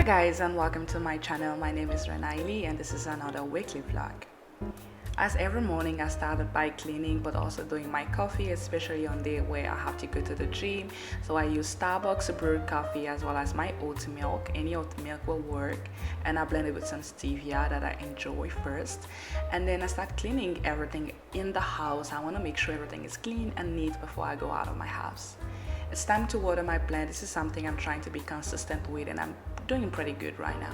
Hi guys, and welcome to my channel. My name is Raina and this is another weekly vlog. As every morning I started by cleaning but also doing my coffee, especially on day where I have to go to the gym. So I use Starbucks brewed coffee as well as my oat milk. Any oat milk will work, and I blend it with some stevia that I enjoy first, and then I start cleaning everything in the house. I want to make sure everything is clean and neat before I go out of my house. It's time to water my plant. This is something I'm trying to be consistent with, and I'm doing pretty good right now.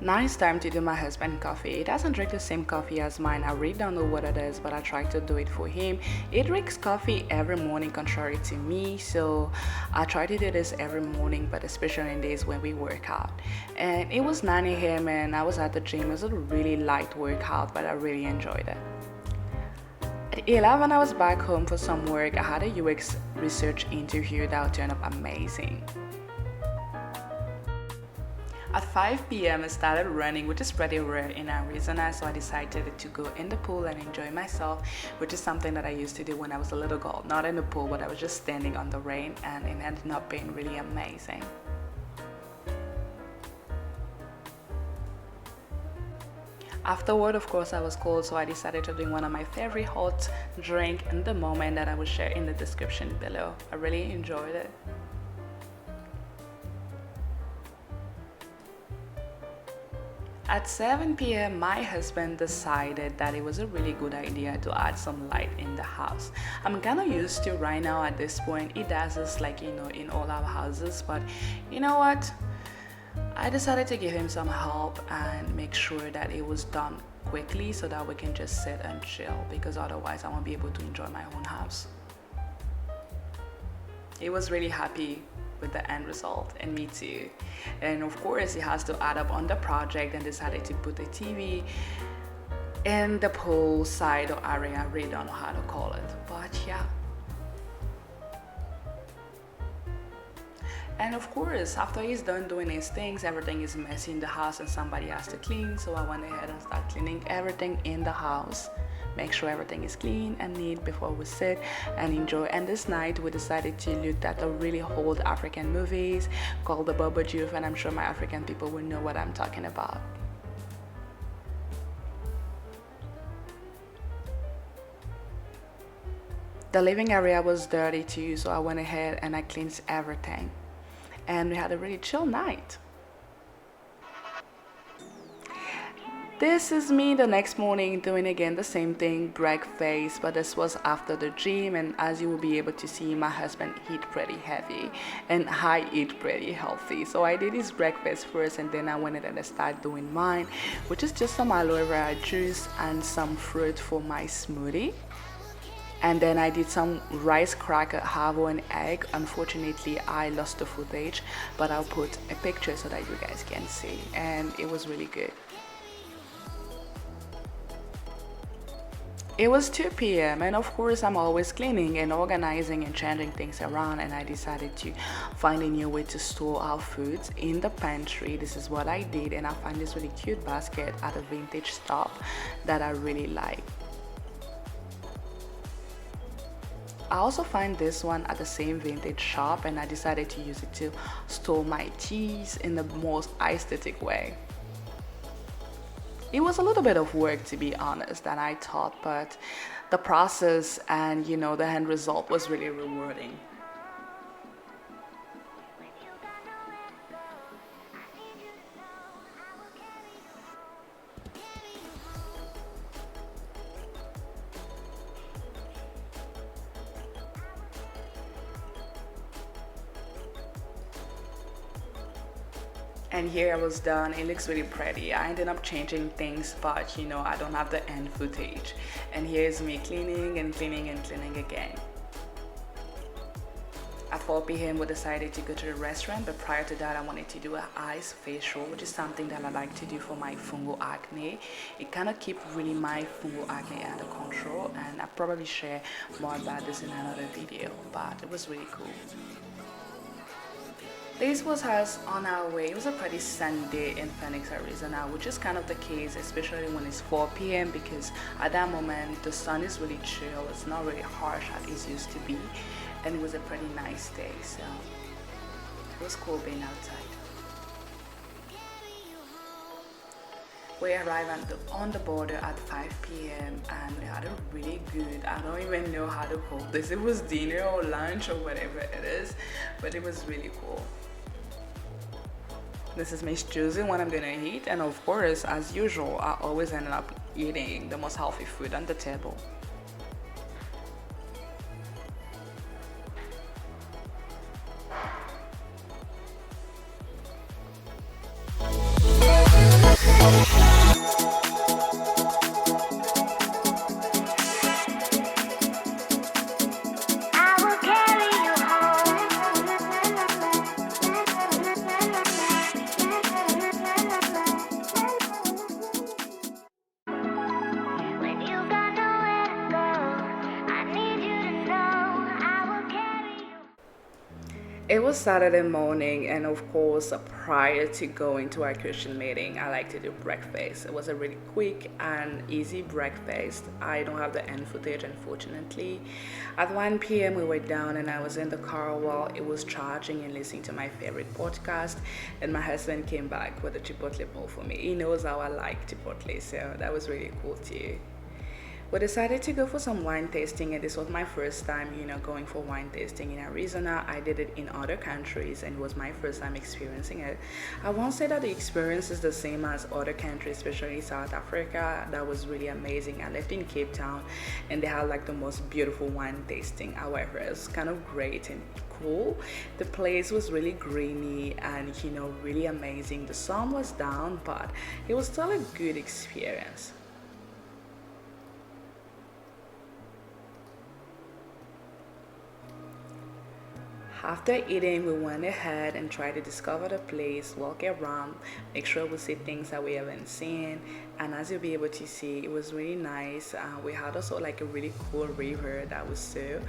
Now it's time to do my husband coffee. He doesn't drink the same coffee as mine. I really don't know what it is, but I try to do it for him. He drinks coffee every morning contrary to me, so I try to do this every morning, but especially in days when we work out. And it was 9 a.m. and I was at the gym. It was a really light workout, but I really enjoyed it. At 11, I was back home for some work. I had a UX research interview that turned up amazing. At 5 p.m. I started running, which is pretty rare in Arizona, so I decided to go in the pool and enjoy myself, which is something that I used to do when I was a little girl. Not in the pool, but I was just standing on the rain, and it ended up being really amazing. Afterward, of course, I was cold, so I decided to drink one of my favorite hot drink in the moment that I will share in the description below. I really enjoyed it. At 7 p.m. my husband decided that it was a really good idea to add some light in the house. I'm kind of used to right now at this point. He does this like, in all our houses, but you know what? I decided to give him some help and make sure that it was done quickly so that we can just sit and chill, because otherwise I won't be able to enjoy my own house. He was really happy with the end result, and me too. And of course he has to add up on the project and decided to put the TV in the pool side or area. I really don't know how to call it, but yeah. And of course, after he's done doing his things, everything is messy in the house and somebody has to clean. So I went ahead and started cleaning everything in the house. Make sure everything is clean and neat before we sit and enjoy. And this night we decided to look at a really old African movies called The Baba Juve, and I'm sure my African people will know what I'm talking about. The living area was dirty too, so I went ahead and I cleansed everything. And we had a really chill night. This is me the next morning doing again the same thing, breakfast, but this was after the gym, and as you will be able to see, my husband eat pretty heavy and I eat pretty healthy. So I did his breakfast first, and then I went ahead and started doing mine, which is just some aloe vera juice and some fruit for my smoothie. And then I did some rice cracker, havo, and egg. Unfortunately, I lost the footage, but I'll put a picture so that you guys can see, and it was really good. It was 2 p.m. and of course I'm always cleaning and organizing and changing things around, and I decided to find a new way to store our foods in the pantry. This is what I did, and I found this really cute basket at a vintage shop that I really like. I also find this one at the same vintage shop, and I decided to use it to store my cheese in the most aesthetic way. It was a little bit of work, to be honest, than I thought, but the process and the end result was really rewarding. And here I was done. It looks really pretty. I ended up changing things, but I don't have the end footage. And here's me cleaning and cleaning and cleaning again. At 4 p.m. we decided to go to the restaurant, but prior to that I wanted to do an ice facial, which is something that I like to do for my fungal acne. It kind of keeps really my fungal acne under control, and I'll probably share more about this in another video, but it was really cool. This was us on our way. It was a pretty sunny day in Phoenix, Arizona, which is kind of the case, especially when it's 4 p.m. because at that moment the sun is really chill. It's not really harsh as it used to be, and it was a pretty nice day, so it was cool being outside. We arrived on the border at 5 p.m. and we had a really good, I don't even know how to call this. It was dinner or lunch or whatever it is, but it was really cool. This is me choosing what I'm gonna eat, and of course, as usual, I always end up eating the most healthy food on the table. It was Saturday morning, and of course, prior to going to our Christian meeting, I like to do breakfast. It was a really quick and easy breakfast. I don't have the end footage, unfortunately. At 1 p.m., we were down, and I was in the car while it was charging and listening to my favorite podcast. And my husband came back with a chipotle bowl for me. He knows how I like chipotle, so that was really cool too. We decided to go for some wine tasting, and this was my first time, going for wine tasting in Arizona. I did it in other countries, and it was my first time experiencing it. I won't say that the experience is the same as other countries, especially South Africa. That was really amazing. I left in Cape Town, and they had like the most beautiful wine tasting. However, it was kind of great and cool. The place was really greeny and really amazing. The sun was down, but it was still a good experience. After eating, we went ahead and tried to discover the place, walk around, make sure we see things that we haven't seen. And as you'll be able to see, it was really nice. We had also like a really cool river that was so,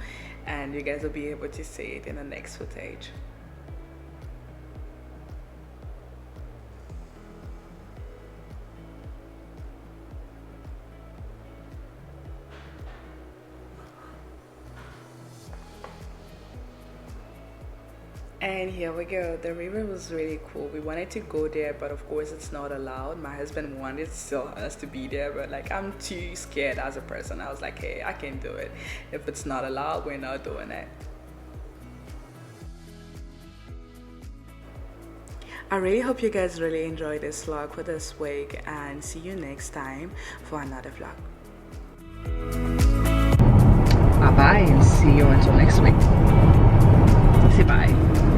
and you guys will be able to see it in the next footage. And here we go. The river was really cool. We wanted to go there, but of course it's not allowed. My husband wanted still us to be there, but like I'm too scared as a person. I was like, hey, I can't do it. If it's not allowed, we're not doing it. I really hope you guys really enjoyed this vlog for this week, and see you next time for another vlog. Bye bye, and see you until next week. Say bye.